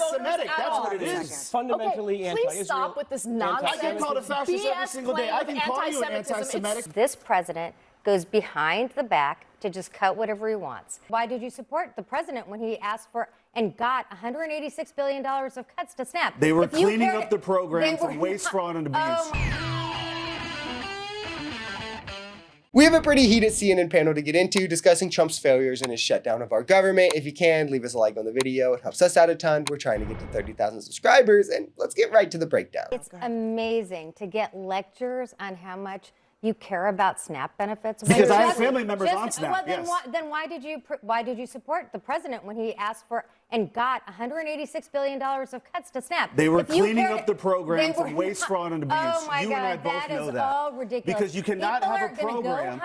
anti-Semitic. That's what it is. Fundamentally anti-Israel. Please stop with this nonsense. I get called a fascist every single day. I can call you an anti-Semitic. This president goes behind the back to just cut whatever he wants. Why did you support the president when he asked for and got $186 billion of cuts to SNAP? They were cleaning up the program from waste, fraud, and abuse. We have a pretty heated CNN panel to get into discussing Trump's failures and his shutdown of our government. If you can, leave us a like on the video. It helps us out a ton. We're trying to get to 30,000 subscribers, and let's get right to the breakdown. It's amazing to get lectures on how much you care about SNAP benefits. Because I have family members on SNAP, well, then why did you support the president when he asked for and got $186 billion of cuts to SNAP? They were cleaning up the program from waste, fraud, and abuse. Oh my you God, and I both know that. All ridiculous. Because you cannot people have a program.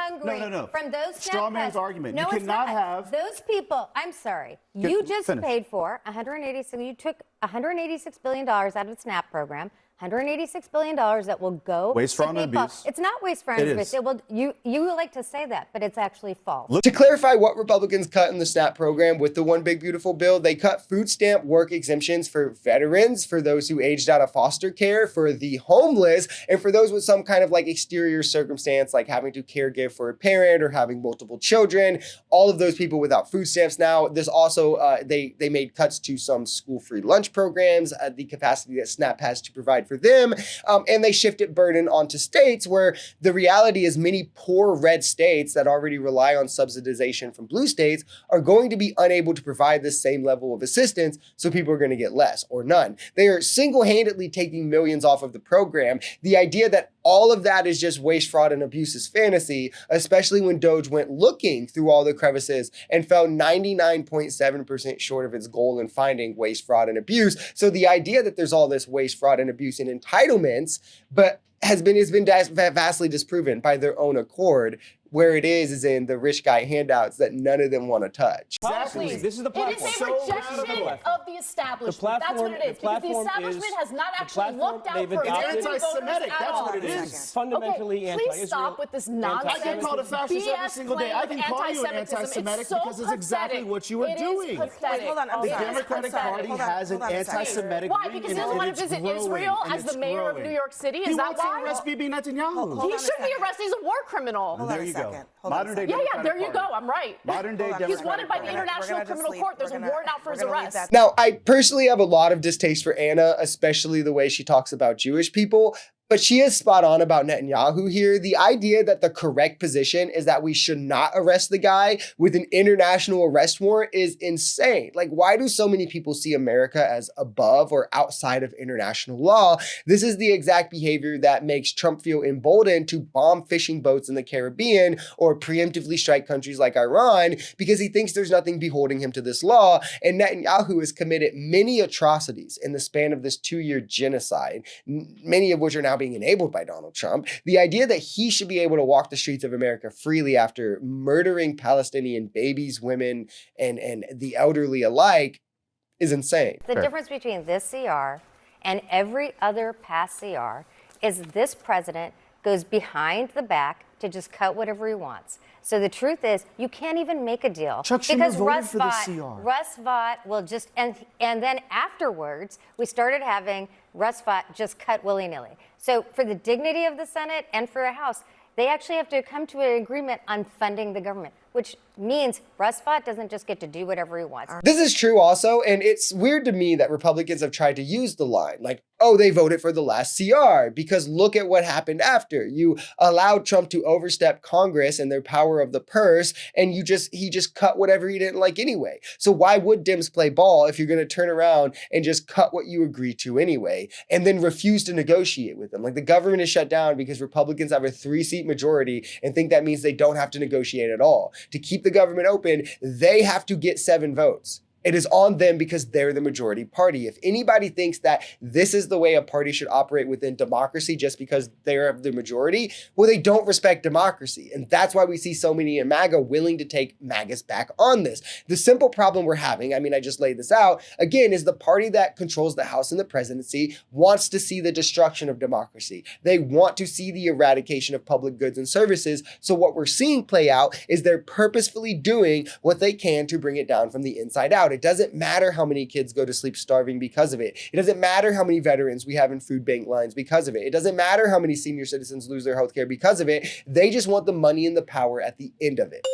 No. From those SNAP straw man's cuts. argument. No, you cannot have those people. I'm sorry. You just paid for 186. You took $186 billion out of the SNAP program. $186 billion that will go waste, fraud, and abuse. It's not waste, fraud, and abuse. It will. You like to say that, but it's actually false. To clarify what Republicans cut in the SNAP program with the One Big Beautiful Bill, they cut food stamp work exemptions for veterans, for those who aged out of foster care, for the homeless, and for those with some kind of like exterior circumstance, like having to caregive for a parent or having multiple children. All of those people without food stamps now. This also, they made cuts to some school-free lunch programs, the capacity that SNAP has to provide for them, and they shifted burden onto states, where the reality is many poor red states that already rely on subsidization from blue states are going to be unable to provide the same level of assistance, so people are going to get less or none. They are single-handedly taking millions off of the program. The idea that all of that is just waste, fraud, and abuse is fantasy, especially when Doge went looking through all the crevices and fell 99.7% short of its goal in finding waste, fraud, and abuse. So the idea that there's all this waste, fraud, and abuse and entitlements, but has been vastly disproven by their own accord. Where it is in the rich guy handouts that none of them want to touch. Exactly. This is the platform. It is a rejection of the establishment. That's what it is. Because the establishment has not actually looked out for anti-Semitic. That's what it is. Fundamentally anti-Israel. Please stop with this nonsense. I get called a fascist every single day. I can call you an anti-Semitic because it's exactly what you were doing. Wait, hold on. The Democratic Party has an anti-Semitic wing. Why? Because he doesn't want to visit Israel as the mayor of New York City? Is that why? He wants to arrest Bibi Netanyahu. He should be arrested. He's a war criminal. There you go. Modern day there you go. I'm right. Modern day Democratic He's wanted by the International Criminal Court. There's a warrant out for his arrest. Now, I personally have a lot of distaste for Anna, especially the way she talks about Jewish people. But she is spot on about Netanyahu here. The idea that the correct position is that we should not arrest the guy with an international arrest warrant is insane. Like, why do so many people see America as above or outside of international law? This is the exact behavior that makes Trump feel emboldened to bomb fishing boats in the Caribbean or preemptively strike countries like Iran, because he thinks there's nothing beholding him to this law. And Netanyahu has committed many atrocities in the span of this 2-year genocide, many of which are now being enabled by Donald Trump. The idea that he should be able to walk the streets of America freely after murdering Palestinian babies, women, and the elderly alike is insane. The difference between this CR and every other past CR is this president goes behind the back to just cut whatever he wants. So the truth is, you can't even make a deal. Chuck Schumer voted for the CR. Russ Vought will just, and then afterwards, we started having Russ Vought just cut willy-nilly. So for the dignity of the Senate and for the House, they actually have to come to an agreement on funding the government, which means Russ Vought doesn't just get to do whatever he wants. This is true also, and it's weird to me that Republicans have tried to use the line like, oh, they voted for the last CR, because look at what happened after. You allowed Trump to overstep Congress and their power of the purse, and he just cut whatever he didn't like anyway. So why would Dems play ball if you're going to turn around and just cut what you agreed to anyway, and then refuse to negotiate with them? Like, the government is shut down because Republicans have a 3-seat majority and think that means they don't have to negotiate at all. To keep the government open, they have to get 7 votes. It is on them because they're the majority party. If anybody thinks that this is the way a party should operate within democracy just because they're the majority, well, they don't respect democracy. And that's why we see so many in MAGA willing to take MAGAs back on this. The simple problem we're having, I mean, I just laid this out, again, is the party that controls the House and the presidency wants to see the destruction of democracy. They want to see the eradication of public goods and services. So what we're seeing play out is they're purposefully doing what they can to bring it down from the inside out. out. It doesn't matter how many kids go to sleep starving because of it. It doesn't matter how many veterans we have in food bank lines because of it. It doesn't matter how many senior citizens lose their health care because of it. They just want the money and the power at the end of it.